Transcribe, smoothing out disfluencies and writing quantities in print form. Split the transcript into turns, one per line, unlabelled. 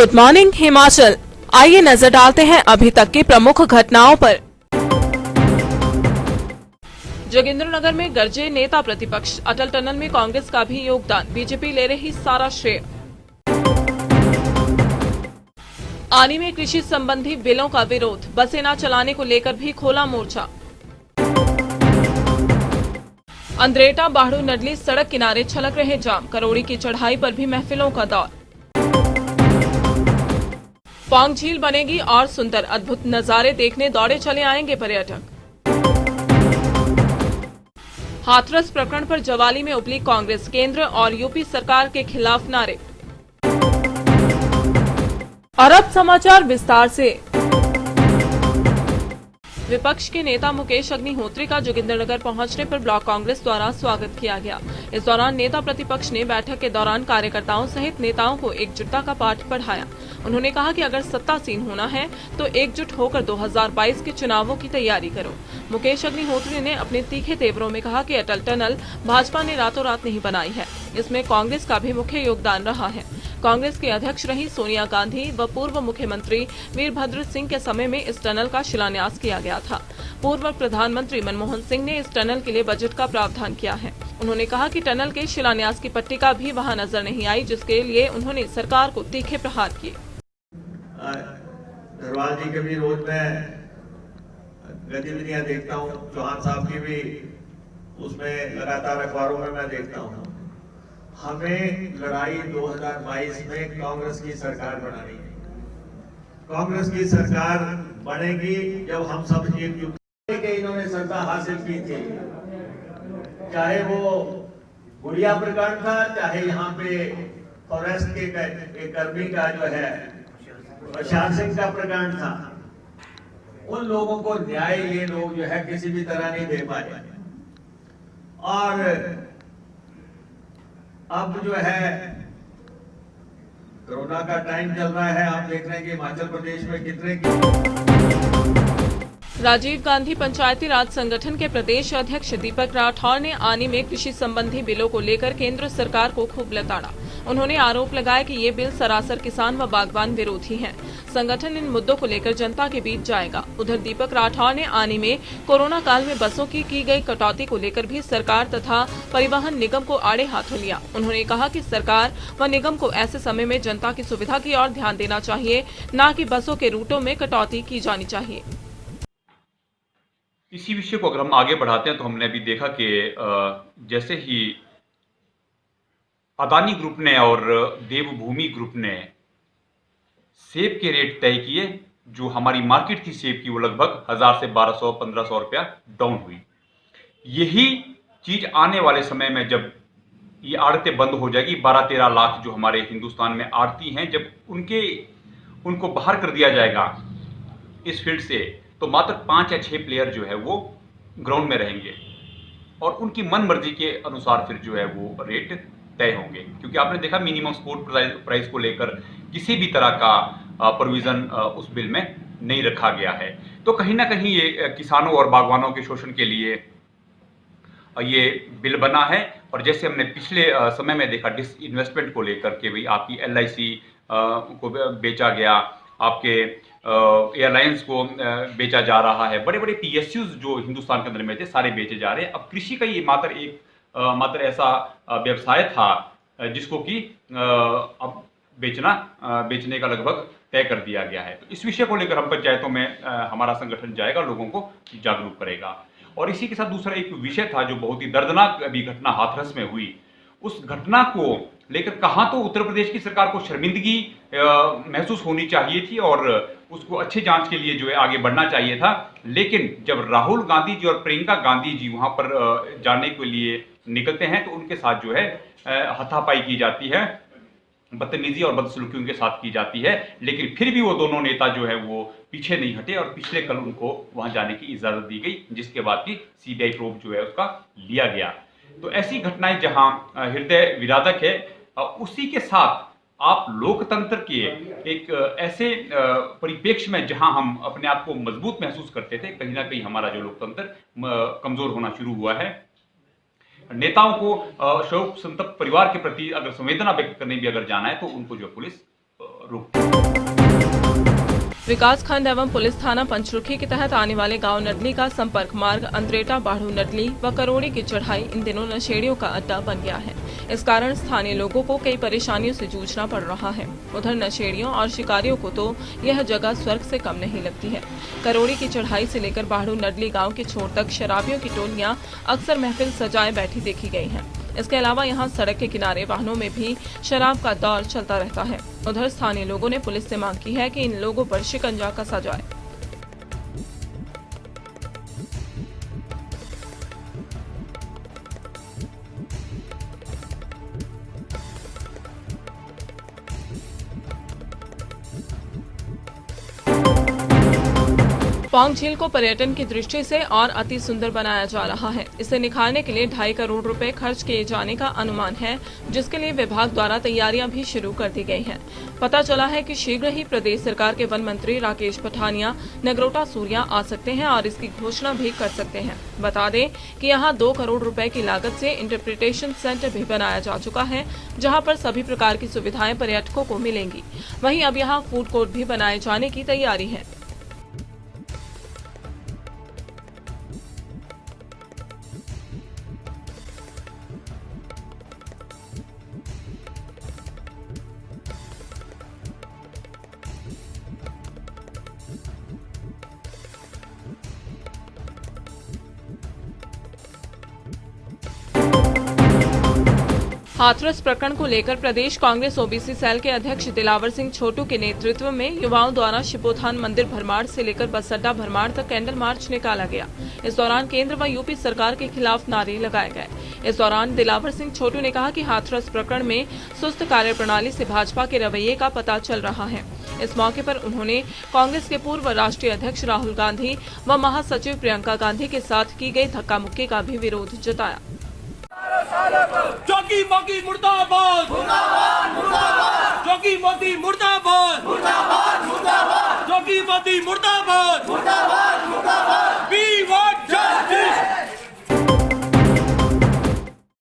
Good morning Himachal. आइए नजर डालते हैं अभी तक की प्रमुख घटनाओं पर। जोगिंद्रनगर में गरजे नेता प्रतिपक्ष, अटल टनल में कांग्रेस का भी योगदान, बीजेपी ले रही सारा श्रेय। आनी में कृषि संबंधी बिलों का विरोध, बसें न चलाने को लेकर भी खोला मोर्चा। अंद्रेटा बाड़ू नडली सड़क किनारे छलक रहे जाम, करोड़ी की चढ़ाई पर भी महफिलों का दौर। पौंग झील बनेगी और सुंदर, अद्भुत नजारे देखने दौड़े चले आएंगे पर्यटक। हाथरस प्रकरण पर जवाली में उबली कांग्रेस, केंद्र और यूपी सरकार के खिलाफ नारे। और अब समाचार विस्तार से। विपक्ष के नेता मुकेश अग्निहोत्री का जोगिंद्रनगर पहुंचने पर ब्लॉक कांग्रेस द्वारा स्वागत किया गया। इस दौरान नेता प्रतिपक्ष ने बैठक के दौरान कार्यकर्ताओं सहित नेताओं को एकजुटता का पाठ पढ़ाया। उन्होंने कहा कि अगर सत्तासीन होना है तो एकजुट होकर 2022 के चुनावों की तैयारी करो। मुकेश अग्निहोत्री ने अपने तीखे तेवरों में कहा कि अटल टनल भाजपा ने रातों रात नहीं बनाई है, इसमें कांग्रेस का भी मुख्य योगदान रहा है। कांग्रेस की अध्यक्ष रही सोनिया गांधी व पूर्व मुख्यमंत्री वीरभद्र सिंह के समय में इस टनल का शिलान्यास किया गया था। पूर्व प्रधानमंत्री मनमोहन सिंह ने इस टनल के लिए बजट का प्रावधान किया है। उन्होंने कहा कि टनल के शिलान्यास की पट्टिका भी वहां नजर नहीं आई, जिसके लिए उन्होंने सरकार को तीखे प्रहार किए।
धरवाल जी के भी रोज मैं गतिविधियां देखता हूँ, चौहान साहब की भी उसमें लगातार अखबारों में मैं देखता हूँ। हमें लड़ाई 2022 में कांग्रेस की सरकार बनानी है। कांग्रेस की सरकार बनेगी जब हम सब एकजुट के इन्होंने सत्ता हासिल की थी, चाहे वो गुड़िया प्रकरण था, चाहे यहाँ पे फॉरेस्ट के कर्मी का जो है प्रशासन का प्रकरण था। उन लोगों को न्याय ये लोग जो है किसी भी तरह नहीं दे पाए। और अब जो है कोरोना का टाइम चल रहा है, आप देख रहे हैं कि हिमाचल प्रदेश में कितने
राजीव गांधी पंचायती राज संगठन के प्रदेश अध्यक्ष दीपक राठौर ने आनी में कृषि संबंधी बिलों को लेकर केंद्र सरकार को खूब लताड़ा। उन्होंने आरोप लगाया कि ये बिल सरासर किसान व बागवान विरोधी हैं। संगठन इन मुद्दों को लेकर जनता के बीच जाएगा। उधर दीपक राठौर ने आनी में कोरोना काल में बसों की गई कटौती को लेकर भी सरकार तथा परिवहन निगम को आड़े हाथों लिया। उन्होंने कहा कि सरकार व निगम को ऐसे समय में जनता की सुविधा की ओर ध्यान देना चाहिए, न कि बसों के रूटों में कटौती की जानी चाहिए।
इसी विषय को अगर हम आगे बढ़ाते हैं तो हमने अभी देखा कि जैसे ही अदानी ग्रुप ने और देवभूमि ग्रुप ने सेब के रेट तय किए, जो हमारी मार्केट थी सेब की वो लगभग 1000 से 1200-1500 रुपया डाउन हुई। यही चीज आने वाले समय में जब ये आड़तें बंद हो जाएगी, 12-13 लाख जो हमारे हिंदुस्तान में आड़ती हैं, जब उनको बाहर कर दिया जाएगा इस फील्ड से, तो मात्र 5 या 6 प्लेयर जो है वो ग्राउंड में रहेंगे और उनकी मन मर्जी के अनुसार फिर जो है वो रेट तय होंगे। क्योंकि आपने देखा मिनिमम सपोर्ट प्राइस को लेकर किसी भी तरह का प्रोविजन उस बिल में नहीं रखा गया है। तो कहीं ना कहीं ये किसानों और बागवानों के शोषण के लिए ये बिल बना है। और जैसे हमने पिछले समय में देखा डिस इन्वेस्टमेंट को लेकर के भाई आपकी LIC को बेचा गया, आपके एयरलाइंस को बेचा जा रहा है, बड़े बड़े PSUs जो हिंदुस्तान के अंदर में थे सारे बेचे जा रहे हैं। अब कृषि का ये मात्र ऐसा व्यवसाय था जिसको कि अब बेचने का लगभग तय कर दिया गया है। तो इस विषय को लेकर हम पंचायतों में हमारा संगठन जाएगा, लोगों को जागरूक करेगा। और इसी के साथ दूसरा एक विषय था जो बहुत ही दर्दनाक अभी घटना हाथरस में हुई, उस घटना को लेकर कहाँ तो उत्तर प्रदेश की सरकार को शर्मिंदगी महसूस होनी चाहिए थी और उसको अच्छे जांच के लिए जो है आगे बढ़ना चाहिए था। लेकिन जब राहुल गांधी जी और प्रियंका गांधी जी वहां पर जाने के लिए निकलते हैं तो उनके साथ जो है हाथापाई की जाती है, बदतमीजी और बदसलूकियों के साथ की जाती है। लेकिन फिर भी वो दोनों नेता जो है वो पीछे नहीं हटे और पिछले कल उनको वहां जाने की इजाजत दी गई, जिसके बाद की CBI प्रोब जो है उसका लिया गया। तो ऐसी घटनाएं जहां हृदय विदारक है, उसी के साथ आप लोकतंत्र के एक ऐसे परिप्रेक्ष्य में जहां हम अपने आप को मजबूत महसूस करते थे, कहीं ना कहीं हमारा जो लोकतंत्र कमजोर होना शुरू हुआ है। नेताओं को शोक संतप्त परिवार के प्रति अगर संवेदना व्यक्त करने भी अगर जाना है तो उनको जो पुलिस रोकते हैं।
विकास खंड एवं पुलिस थाना पंचरुखी के तहत आने वाले गांव नडली का संपर्क मार्ग अंद्रेटा बाढ़ू नडली व करोड़ी की चढ़ाई इन दिनों नशेड़ियों का अड्डा बन गया है। इस कारण स्थानीय लोगों को कई परेशानियों से जूझना पड़ रहा है। उधर नशेड़ियों और शिकारियों को तो यह जगह स्वर्ग से कम नहीं लगती है। करोड़ी की चढ़ाई से लेकर बाढ़ू नडली गाँव के छोर तक शराबियों की टोलियां अक्सर महफिल सजाए बैठी देखी गई है। इसके अलावा यहां सड़क के किनारे वाहनों में भी शराब का दौर चलता रहता है। उधर स्थानीय लोगों ने पुलिस से मांग की है कि इन लोगों पर शिकंजा कसा जाए। पौंग झील को पर्यटन की दृष्टि से और अति सुंदर बनाया जा रहा है। इसे निखारने के लिए 2.5 करोड़ रुपए खर्च किए जाने का अनुमान है, जिसके लिए विभाग द्वारा तैयारियां भी शुरू कर दी गई हैं। पता चला है कि शीघ्र ही प्रदेश सरकार के वन मंत्री राकेश पठानिया नगरोटा सूर्या आ सकते हैं और इसकी घोषणा भी कर सकते हैं। बता दें कि यहाँ 2 करोड़ रुपए की लागत से इंटरप्रिटेशन सेंटर भी बनाया जा चुका है, जहाँ पर सभी प्रकार की सुविधाएं पर्यटकों को मिलेंगी। वहीं अब यहाँ फूड कोर्ट भी बनाए जाने की तैयारी है। हाथरस प्रकरण को लेकर प्रदेश कांग्रेस ओबीसी सेल के अध्यक्ष दिलावर सिंह छोटू के नेतृत्व में युवाओं द्वारा शिपोथान मंदिर भरमाड़ से लेकर बस अड्डा भरमाड़ तक कैंडल मार्च निकाला गया। इस दौरान केंद्र व यूपी सरकार के खिलाफ नारे लगाए गए। इस दौरान दिलावर सिंह छोटू ने कहा कि हाथरस प्रकरण में सुस्त कार्यप्रणाली से भाजपा के रवैये का पता चल रहा है। इस मौके पर उन्होंने कांग्रेस के पूर्व राष्ट्रीय अध्यक्ष राहुल गांधी व महासचिव प्रियंका गांधी के साथ की गई धक्का मुक्की का भी विरोध जताया।
जोगी मोदी मुर्दाबाद, जोगी मोदी मुर्दाबाद, जोगी मोदी मुर्दाबाद, We want justice.